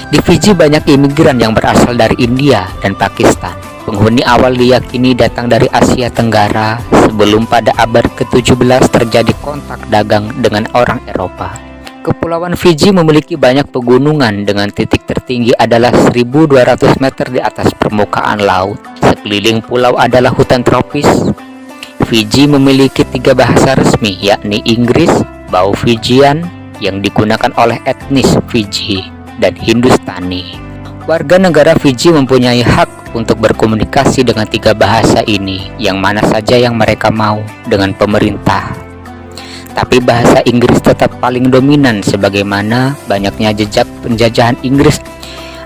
Di Fiji banyak imigran yang berasal dari India dan Pakistan. Penghuni awal diyakini datang dari Asia Tenggara sebelum pada abad ke-17 terjadi kontak dagang dengan orang Eropa. Kepulauan Fiji memiliki banyak pegunungan dengan titik tertinggi adalah 1.200 meter di atas permukaan laut. Sekeliling pulau adalah hutan tropis. Fiji memiliki 3 bahasa resmi, yakni Inggris, Bau Fijian yang digunakan oleh etnis Fiji, dan Hindustani. Warga negara Fiji mempunyai hak untuk berkomunikasi dengan 3 bahasa ini, yang mana saja yang mereka mau dengan pemerintah. Tapi bahasa Inggris tetap paling dominan sebagaimana banyaknya jejak penjajahan Inggris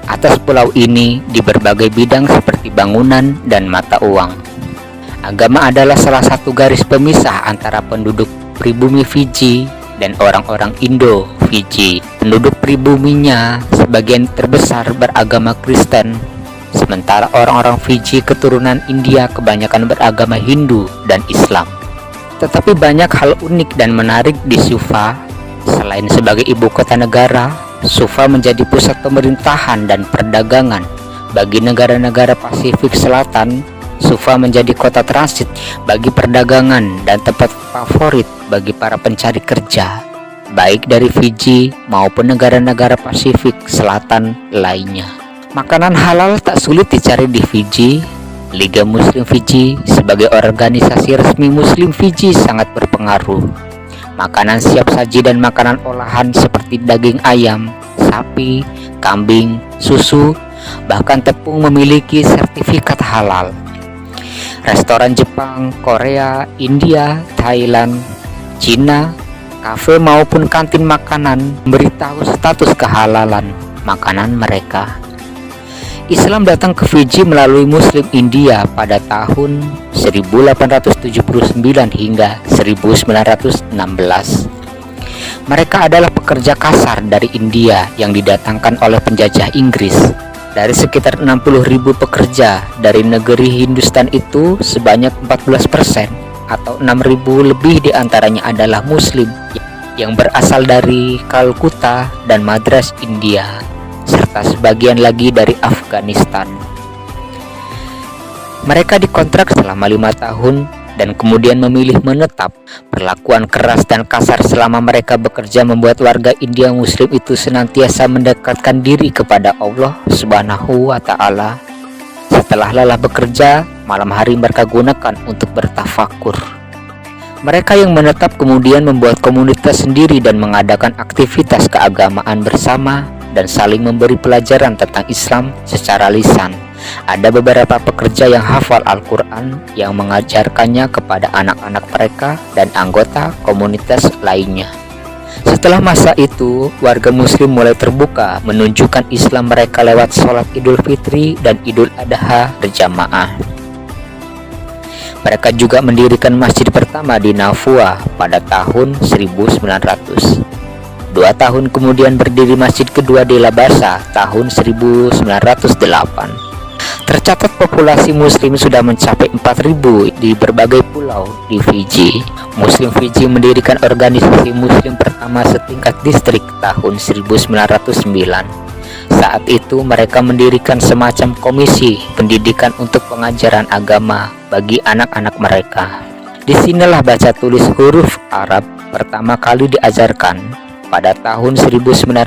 atas pulau ini di berbagai bidang seperti bangunan dan mata uang. Agama adalah salah satu garis pemisah antara penduduk pribumi Fiji dan orang-orang Indo-Fiji. Penduduk pribuminya sebagian terbesar beragama Kristen, sementara orang-orang Fiji keturunan India kebanyakan beragama Hindu dan Islam. Tetapi banyak hal unik dan menarik di Suva. Selain sebagai ibu kota negara, Suva menjadi pusat pemerintahan dan perdagangan bagi negara-negara Pasifik Selatan. Suva menjadi kota transit bagi perdagangan dan tempat favorit bagi para pencari kerja, baik dari Fiji maupun negara-negara Pasifik Selatan lainnya. Makanan halal tak sulit dicari di Fiji. Liga Muslim Fiji sebagai organisasi resmi Muslim Fiji sangat berpengaruh. Makanan siap saji dan makanan olahan seperti daging ayam, sapi, kambing, susu, bahkan tepung memiliki sertifikat halal. Restoran Jepang, Korea, India, Thailand, Cina, kafe maupun kantin makanan memberitahu status kehalalan makanan mereka. Islam datang ke Fiji melalui Muslim India pada tahun 1879 hingga 1916. Mereka adalah pekerja kasar dari India yang didatangkan oleh penjajah Inggris. Dari sekitar 60.000 pekerja dari negeri Hindustan itu, sebanyak 14% atau 6.000 lebih diantaranya adalah Muslim yang berasal dari Kalkuta dan Madras, India, serta sebagian lagi dari Afghanistan. Mereka dikontrak selama 5 tahun dan kemudian memilih menetap. Perlakuan keras dan kasar selama mereka bekerja membuat warga India Muslim itu senantiasa mendekatkan diri kepada Allah Subhanahu wa Ta'ala. Setelah lelah bekerja, malam hari mereka gunakan untuk bertafakur. Mereka yang menetap kemudian membuat komunitas sendiri dan mengadakan aktivitas keagamaan bersama dan saling memberi pelajaran tentang Islam secara lisan. Ada beberapa pekerja yang hafal Al-Quran yang mengajarkannya kepada anak-anak mereka dan anggota komunitas lainnya. Setelah masa itu, warga Muslim mulai terbuka menunjukkan Islam mereka lewat sholat Idul Fitri dan Idul Adha berjamaah. Mereka juga mendirikan masjid pertama di Navua pada tahun 1900. 2 tahun kemudian berdiri masjid kedua di Labasa tahun 1908. Tercatat populasi Muslim sudah mencapai 4.000 di berbagai pulau di Fiji. Muslim Fiji mendirikan organisasi Muslim pertama setingkat distrik tahun 1909. Saat itu mereka mendirikan semacam komisi pendidikan untuk pengajaran agama bagi anak-anak mereka. Disinilah baca tulis huruf Arab pertama kali diajarkan. Pada tahun 1915,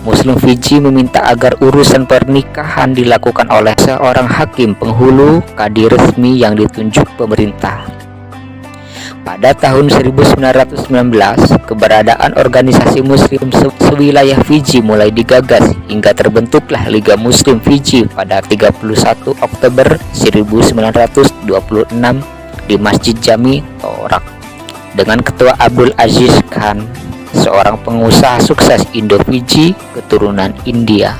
Muslim Fiji meminta agar urusan pernikahan dilakukan oleh seorang hakim penghulu kadi resmi yang ditunjuk pemerintah. Pada tahun 1919, keberadaan organisasi Muslim sewilayah Fiji mulai digagas hingga terbentuklah Liga Muslim Fiji pada 31 Oktober 1926 di Masjid Jami Torak dengan Ketua Abdul Aziz Khan, seorang pengusaha sukses Indo-Fiji keturunan India.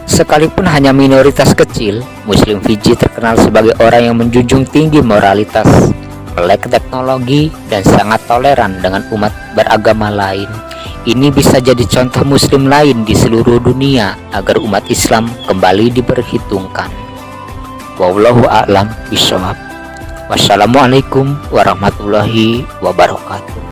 Sekalipun hanya minoritas kecil, Muslim Fiji terkenal sebagai orang yang menjunjung tinggi moralitas, melek teknologi, dan sangat toleran dengan umat beragama lain. Ini bisa jadi contoh Muslim lain di seluruh dunia agar umat Islam kembali diperhitungkan. Wallahu a'lam bishawab. Wassalamualaikum warahmatullahi wabarakatuh.